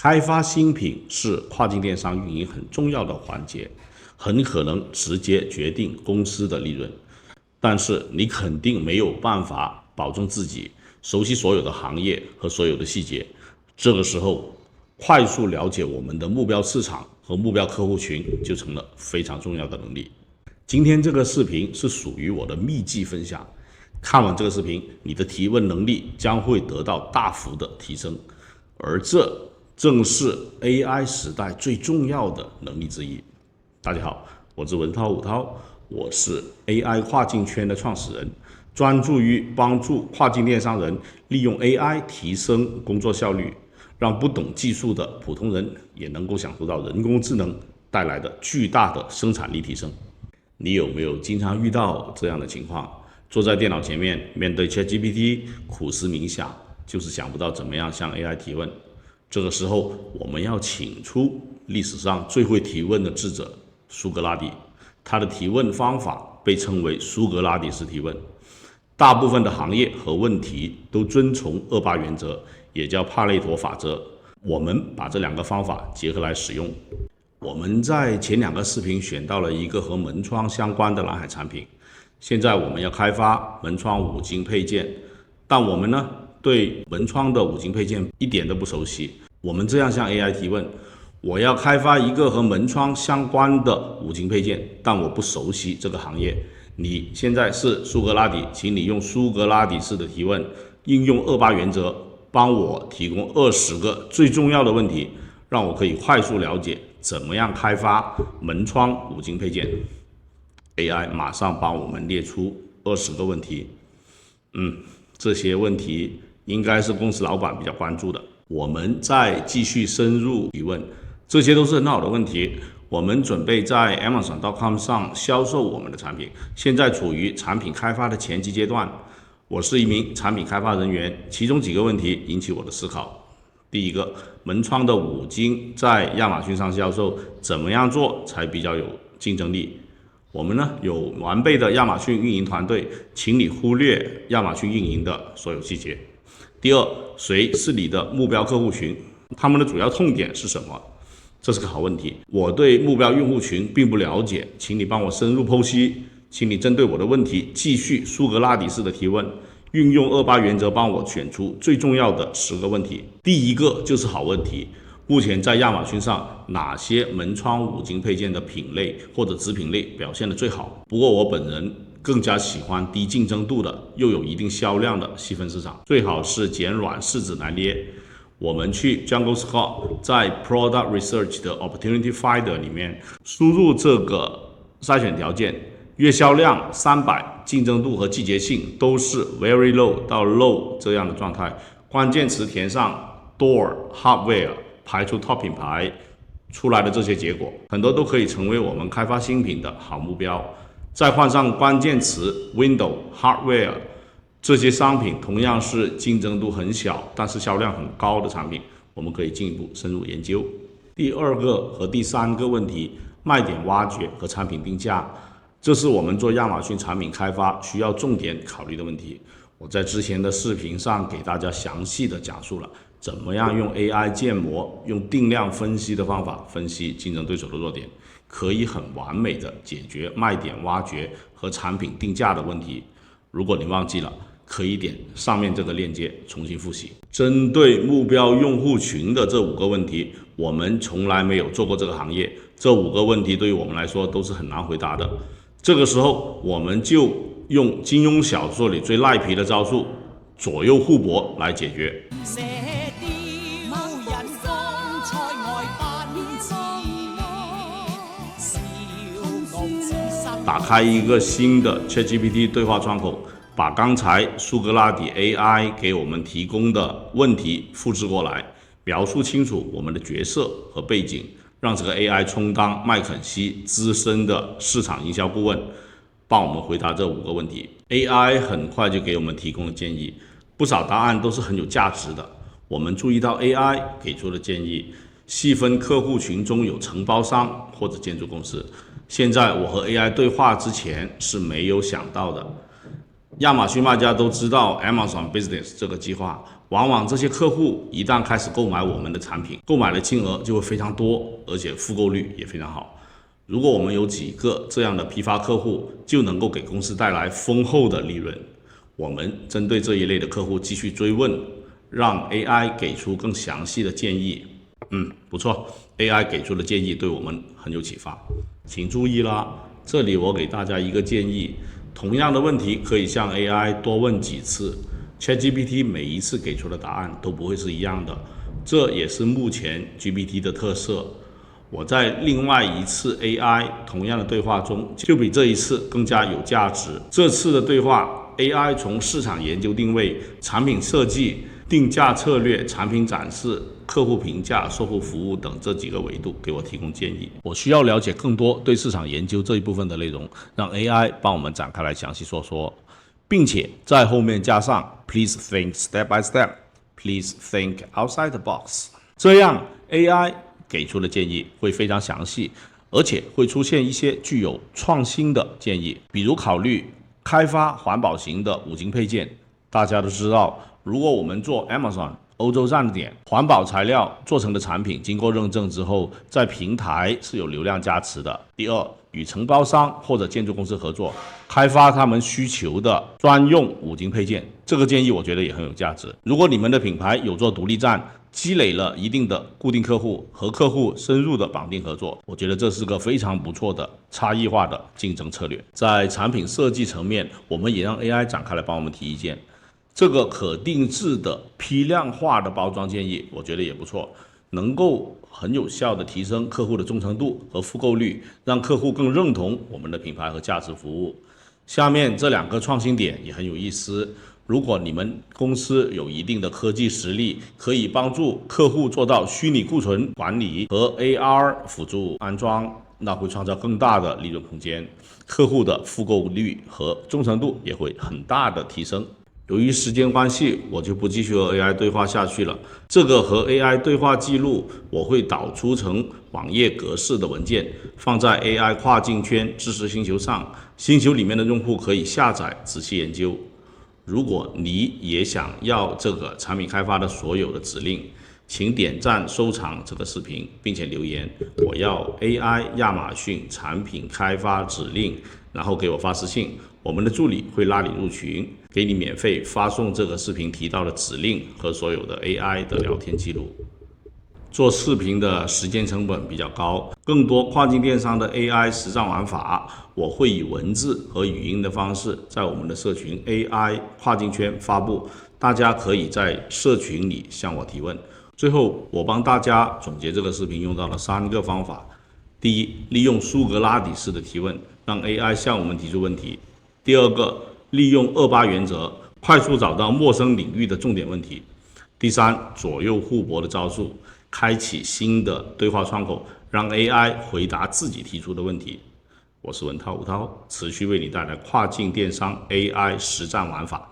开发新品是跨境电商运营很重要的环节，很可能直接决定公司的利润。但是你肯定没有办法保证自己熟悉所有的行业和所有的细节。这个时候，快速了解我们的目标市场和目标客户群就成了非常重要的能力。今天这个视频是属于我的秘籍分享，看完这个视频，你的提问能力将会得到大幅的提升，而这正是 AI 时代最重要的能力之一。大家好，我是文涛武涛，我是 AI 跨境圈的创始人，专注于帮助跨境电商人利用 AI 提升工作效率，让不懂技术的普通人也能够享受到人工智能带来的巨大的生产力提升。你有没有经常遇到这样的情况？坐在电脑前面，面对 ChatGPT 苦思冥想，就是想不到怎么样向 AI 提问。这个时候，我们要请出历史上最会提问的智者苏格拉底，他的提问方法被称为苏格拉底式提问。大部分的行业和问题都遵从28原则，也叫帕累托法则。我们把这两个方法结合来使用。我们在前两个视频选到了一个和门窗相关的蓝海产品，现在我们要开发门窗五金配件，但我们呢对门窗的五金配件一点都不熟悉。我们这样向 AI 提问：我要开发一个和门窗相关的五金配件，但我不熟悉这个行业。你现在是苏格拉底，请你用苏格拉底式的提问，应用28原则，帮我提供20个最重要的问题，让我可以快速了解怎么样开发门窗五金配件。AI 马上帮我们列出20个问题。这些问题应该是公司老板比较关注的。我们再继续深入提问，这些都是很好的问题。我们准备在 Amazon.com 上销售我们的产品，现在处于产品开发的前期阶段。我是一名产品开发人员，其中几个问题引起我的思考。第一个，门窗的五金在亚马逊上销售，怎么样做才比较有竞争力？我们呢有完备的亚马逊运营团队，请你忽略亚马逊运营的所有细节。第二，谁是你的目标客户群？他们的主要痛点是什么？这是个好问题。我对目标用户群并不了解，请你帮我深入剖析，请你针对我的问题继续苏格拉底式的提问，运用28原则帮我选出最重要的10个问题。第一个就是好问题。目前在亚马逊上，哪些门窗五金配件的品类或者子品类表现得最好？不过我本人更加喜欢低竞争度的又有一定销量的细分市场，最好是捡软柿子来捏。我们去 Jungle Scout 在 Product Research 的 Opportunity Finder 里面输入这个筛选条件，月销量300，竞争度和季节性都是 very low 到 low 这样的状态。关键词填上 Door Hardware， 排除 top 品牌，出来的这些结果很多都可以成为我们开发新品的好目标。再换上关键词 Window Hardware， 这些商品同样是竞争度很小但是销量很高的产品，我们可以进一步深入研究。第二个和第三个问题，卖点挖掘和产品定价，这是我们做亚马逊产品开发需要重点考虑的问题。我在之前的视频上给大家详细的讲述了怎么样用 AI 建模，用定量分析的方法分析竞争对手的弱点，可以很完美的解决卖点挖掘和产品定价的问题。如果你忘记了，可以点上面这个链接重新复习。针对目标用户群的这5个问题，我们从来没有做过这个行业，这5个问题对于我们来说都是很难回答的。这个时候我们就用金庸小说里最赖皮的招数左右互搏来解决。打开一个新的 ChatGPT 对话窗口，把刚才苏格拉底 AI 给我们提供的问题复制过来，描述清楚我们的角色和背景，让这个 AI 充当麦肯锡资深的市场营销顾问，帮我们回答这5个问题。AI 很快就给我们提供了建议，不少答案都是很有价值的。我们注意到 AI 给出的建议，细分客户群中有承包商或者建筑公司。现在我和 AI 对话之前是没有想到的。亚马逊卖家都知道 Amazon Business 这个计划，往往这些客户一旦开始购买我们的产品，购买的金额就会非常多，而且复购率也非常好。如果我们有几个这样的批发客户，就能够给公司带来丰厚的利润。我们针对这一类的客户继续追问，让 AI 给出更详细的建议。不错 ，AI 给出的建议对我们很有启发。请注意啦，这里我给大家一个建议，同样的问题可以向 AI 多问几次。ChatGPT 每一次给出的答案都不会是一样的，这也是目前 GPT 的特色。我在另外一次 AI 同样的对话中，就比这一次更加有价值。这次的对话 ，AI 从市场研究定位、产品设计、定价策略、产品展示、客户评价、售后服务等这几个维度给我提供建议。我需要了解更多对市场研究这一部分的内容，让 AI 帮我们展开来详细说说，并且在后面加上 Please think step by step, please think outside the box， 这样 AI 给出的建议会非常详细，而且会出现一些具有创新的建议，比如考虑开发环保型的五金配件。大家都知道，如果我们做 Amazon 欧洲站点，环保材料做成的产品经过认证之后，在平台是有流量加持的。第二，与承包商或者建筑公司合作，开发他们需求的专用五金配件，这个建议我觉得也很有价值。如果你们的品牌有做独立站，积累了一定的固定客户，和客户深入的绑定合作，我觉得这是个非常不错的差异化的竞争策略。在产品设计层面，我们也让 AI 展开来帮我们提意见。这个可定制的批量化的包装建议，我觉得也不错，能够很有效的提升客户的忠诚度和复购率，让客户更认同我们的品牌和价值服务。下面这两个创新点也很有意思。如果你们公司有一定的科技实力，可以帮助客户做到虚拟库存管理和 AR 辅助安装，那会创造更大的利润空间，客户的复购率和忠诚度也会很大的提升。由于时间关系，我就不继续和 AI 对话下去了。这个和 AI 对话记录我会导出成网页格式的文件，放在 AI 跨境圈知识星球上。星球里面的用户可以下载仔细研究。如果你也想要这个产品开发的所有的指令，请点赞收藏这个视频，并且留言我要 AI 亚马逊产品开发指令，然后给我发私信，我们的助理会拉你入群，给你免费发送这个视频提到的指令和所有的 AI 的聊天记录。做视频的时间成本比较高，更多跨境电商的 AI 实战玩法，我会以文字和语音的方式在我们的社群 AI 跨境圈发布，大家可以在社群里向我提问。最后，我帮大家总结这个视频用到了3个方法。第一，利用苏格拉底式的提问，让 AI 向我们提出问题。第二个，利用28原则，快速找到陌生领域的重点问题。第三，左右互搏的招数，开启新的对话窗口，让 AI 回答自己提出的问题。我是文涛吴涛，持续为你带来跨境电商 AI 实战玩法。